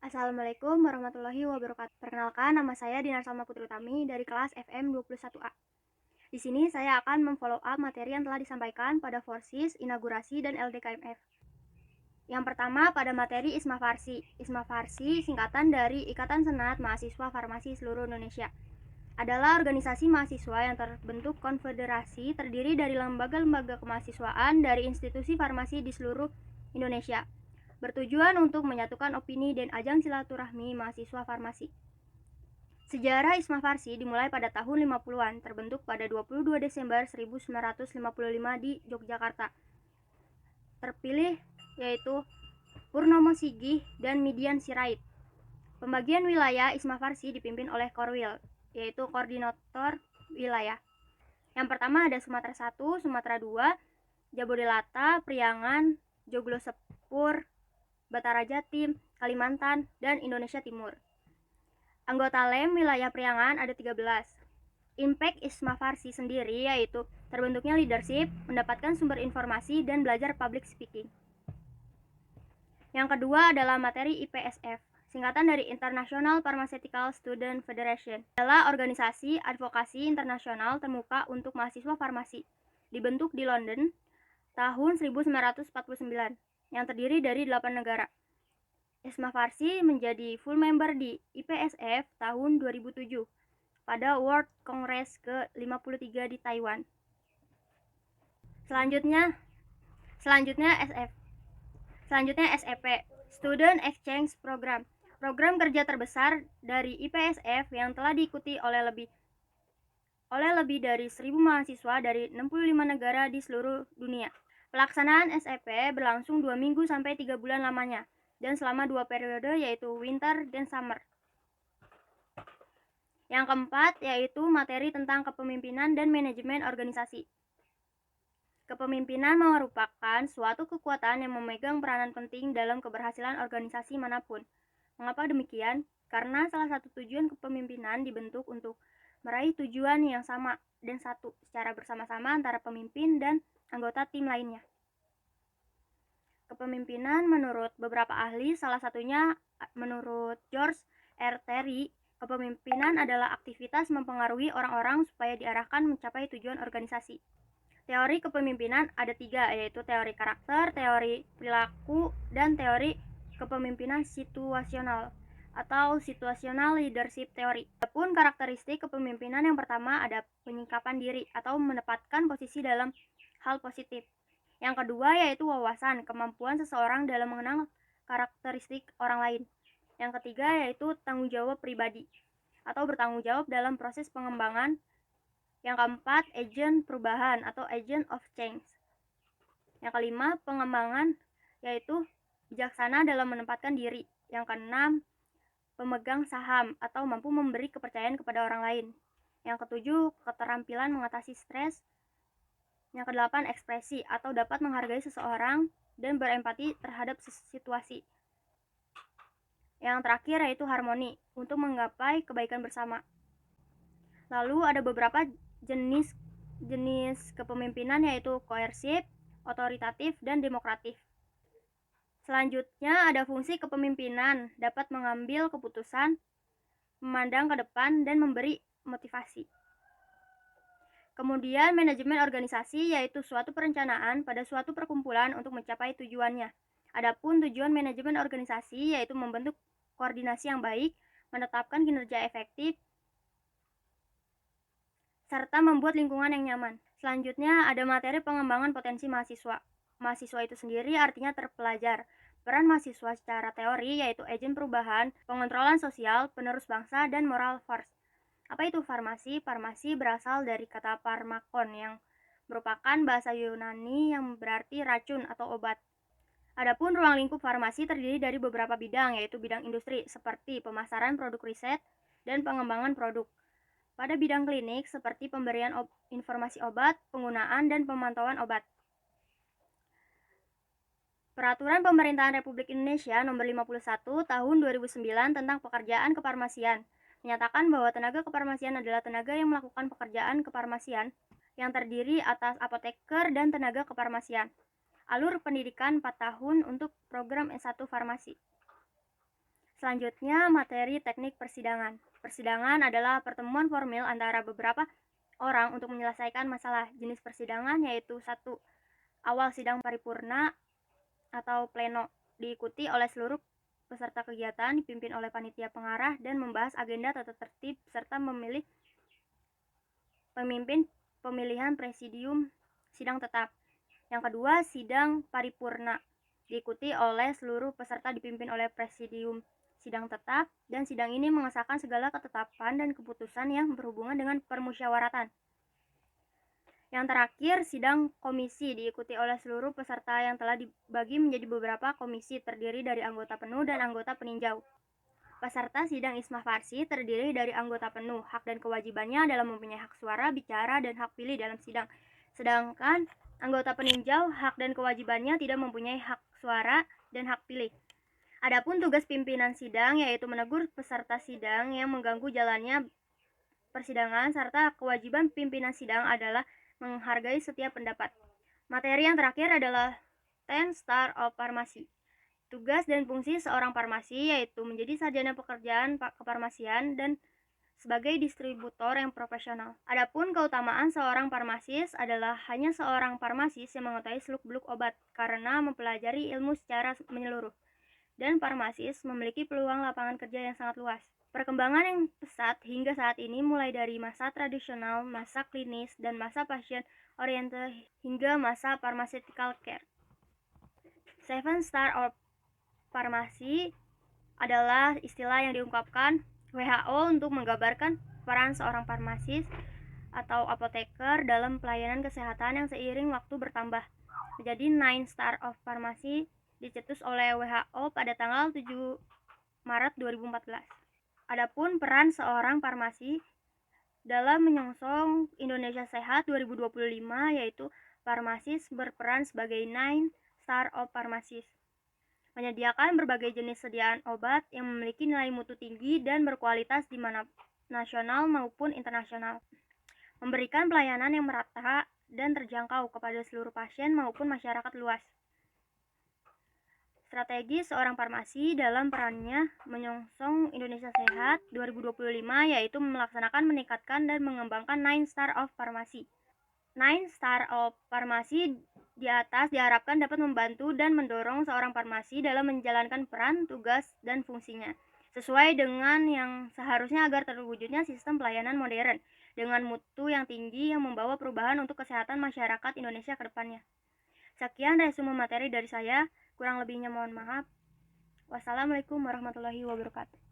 Assalamualaikum warahmatullahi wabarakatuh. Perkenalkan, nama saya Dinar Salma Putri Utami dari kelas FM 21A. Di sini saya akan memfollow up materi yang telah disampaikan pada Forsis, Inaugurasi, dan LDKMF. Yang pertama pada materi ISMA Farsi. ISMA Farsi singkatan dari Ikatan Senat Mahasiswa Farmasi Seluruh Indonesia. Adalah organisasi mahasiswa yang terbentuk konfederasi terdiri dari lembaga-lembaga kemahasiswaan dari institusi farmasi di seluruh Indonesia. Bertujuan untuk menyatukan opini dan ajang silaturahmi mahasiswa farmasi. Sejarah ISMA Farsi dimulai pada tahun 50-an, terbentuk pada 22 Desember 1955 di Yogyakarta. Terpilih yaitu Purnomo Sigih dan Midian Sirait. Pembagian wilayah ISMA Farsi dipimpin oleh Korwil, yaitu koordinator wilayah. Yang pertama ada Sumatera 1, Sumatera 2, Jabodelata, Priangan, Joglo Sepur, Batara Jatim, Kalimantan, dan Indonesia Timur. Anggota LEM wilayah Priangan ada 13. Impact ISMA Farsi sendiri yaitu terbentuknya leadership, mendapatkan sumber informasi, dan belajar public speaking. Yang kedua adalah materi IPSF, singkatan dari International Pharmaceutical Student Federation. Adalah organisasi advokasi internasional terbuka untuk mahasiswa farmasi. Dibentuk di London tahun 1949, yang terdiri dari 8 negara. ISMA Farsi menjadi full member di IPSF tahun 2007 pada World Congress ke-53 di Taiwan. Selanjutnya SEP, Student Exchange Program. Program kerja terbesar dari IPSF yang telah diikuti oleh lebih dari 1.000 mahasiswa dari 65 negara di seluruh dunia. Pelaksanaan SEP berlangsung 2 minggu sampai 3 bulan lamanya, dan selama 2 periode yaitu winter dan summer. Yang keempat yaitu materi tentang kepemimpinan dan manajemen organisasi. Kepemimpinan merupakan suatu kekuatan yang memegang peranan penting dalam keberhasilan organisasi manapun. Mengapa demikian? Karena salah satu tujuan kepemimpinan dibentuk untuk meraih tujuan yang sama dan satu secara bersama-sama antara pemimpin dan anggota tim lainnya. Kepemimpinan menurut beberapa ahli, salah satunya menurut George R. Terry, kepemimpinan adalah aktivitas mempengaruhi orang-orang supaya diarahkan mencapai tujuan organisasi. Teori kepemimpinan ada 3, yaitu teori karakter, teori perilaku, dan teori kepemimpinan situasional atau situational leadership theory. Adapun karakteristik kepemimpinan yang pertama ada penyikapan diri atau menempatkan posisi dalam hal positif. Yang kedua yaitu wawasan, kemampuan seseorang dalam mengenal karakteristik orang lain. Yang ketiga yaitu tanggung jawab pribadi atau bertanggung jawab dalam proses pengembangan. Yang keempat, agent perubahan atau agent of change. Yang kelima, pengembangan yaitu bijaksana dalam menempatkan diri. Yang keenam, pemegang saham atau mampu memberi kepercayaan kepada orang lain. Yang ketujuh, keterampilan mengatasi stres. Yang kedelapan, ekspresi atau dapat menghargai seseorang dan berempati terhadap situasi. Yang terakhir yaitu harmoni untuk menggapai kebaikan bersama. Lalu ada beberapa jenis kepemimpinan yaitu koersif, otoritatif, dan demokratif. Selanjutnya ada fungsi kepemimpinan, dapat mengambil keputusan, memandang ke depan, dan memberi motivasi. Kemudian manajemen organisasi yaitu suatu perencanaan pada suatu perkumpulan untuk mencapai tujuannya. Adapun tujuan manajemen organisasi yaitu membentuk koordinasi yang baik, menetapkan kinerja efektif, serta membuat lingkungan yang nyaman. Selanjutnya ada materi pengembangan potensi mahasiswa. Mahasiswa itu sendiri artinya terpelajar. Peran mahasiswa secara teori yaitu agen perubahan, pengontrolan sosial, penerus bangsa, dan moral force. Apa itu farmasi? Farmasi berasal dari kata pharmakon yang merupakan bahasa Yunani yang berarti racun atau obat. Adapun ruang lingkup farmasi terdiri dari beberapa bidang, yaitu bidang industri seperti pemasaran produk riset dan pengembangan produk. Pada bidang klinik seperti pemberian informasi obat, penggunaan, dan pemantauan obat. Peraturan Pemerintahan Republik Indonesia Nomor 51 Tahun 2009 tentang Pekerjaan Kefarmasian menyatakan bahwa tenaga kefarmasian adalah tenaga yang melakukan pekerjaan kefarmasian yang terdiri atas apoteker dan tenaga kefarmasian. Alur pendidikan 4 tahun untuk program S1 farmasi. Selanjutnya, materi teknik persidangan. Persidangan adalah pertemuan formil antara beberapa orang untuk menyelesaikan masalah. Jenis persidangan yaitu 1. Awal sidang paripurna atau pleno, diikuti oleh seluruh peserta kegiatan, dipimpin oleh panitia pengarah dan membahas agenda tata tertib serta memilih pemimpin pemilihan presidium sidang tetap. Yang kedua, sidang paripurna, diikuti oleh seluruh peserta dipimpin oleh presidium sidang tetap, dan sidang ini mengesahkan segala ketetapan dan keputusan yang berhubungan dengan permusyawaratan. Yang terakhir, sidang komisi, diikuti oleh seluruh peserta yang telah dibagi menjadi beberapa komisi terdiri dari anggota penuh dan anggota peninjau. Peserta sidang Isma Farsi terdiri dari anggota penuh. Hak dan kewajibannya adalah mempunyai hak suara, bicara, dan hak pilih dalam sidang. Sedangkan anggota peninjau hak dan kewajibannya tidak mempunyai hak suara dan hak pilih. Adapun tugas pimpinan sidang yaitu menegur peserta sidang yang mengganggu jalannya persidangan, serta kewajiban pimpinan sidang adalah menghargai setiap pendapat. Materi yang terakhir adalah 10 Star of Pharmacy. Tugas dan fungsi seorang farmasi yaitu menjadi sarjana pekerjaan kefarmasian dan sebagai distributor yang profesional. Adapun keutamaan seorang farmasis adalah hanya seorang farmasis yang mengetahui seluk-beluk obat karena mempelajari ilmu secara menyeluruh. Dan farmasis memiliki peluang lapangan kerja yang sangat luas. Perkembangan yang pesat hingga saat ini mulai dari masa tradisional, masa klinis, dan masa pasien oriented hingga masa pharmaceutical care. 7 Star of Pharmacy adalah istilah yang diungkapkan WHO untuk menggambarkan peran seorang farmasis atau apoteker dalam pelayanan kesehatan yang seiring waktu bertambah. Jadi 9 Star of Pharmacy dicetus oleh WHO pada tanggal 7 Maret 2014. Adapun peran seorang farmasi dalam menyongsong Indonesia Sehat 2025 yaitu farmasis berperan sebagai 9 Star of Pharmacies, menyediakan berbagai jenis sediaan obat yang memiliki nilai mutu tinggi dan berkualitas di mana nasional maupun internasional, memberikan pelayanan yang merata dan terjangkau kepada seluruh pasien maupun masyarakat luas. Strategi seorang farmasi dalam perannya menyongsong Indonesia Sehat 2025 yaitu melaksanakan, meningkatkan, dan mengembangkan 9 Star of Pharmacy. 9 Star of Pharmacy di atas diharapkan dapat membantu dan mendorong seorang farmasi dalam menjalankan peran, tugas, dan fungsinya sesuai dengan yang seharusnya agar terwujudnya sistem pelayanan modern dengan mutu yang tinggi yang membawa perubahan untuk kesehatan masyarakat Indonesia ke depannya. Sekian resume materi dari saya, kurang lebihnya mohon maaf. Wassalamualaikum warahmatullahi wabarakatuh.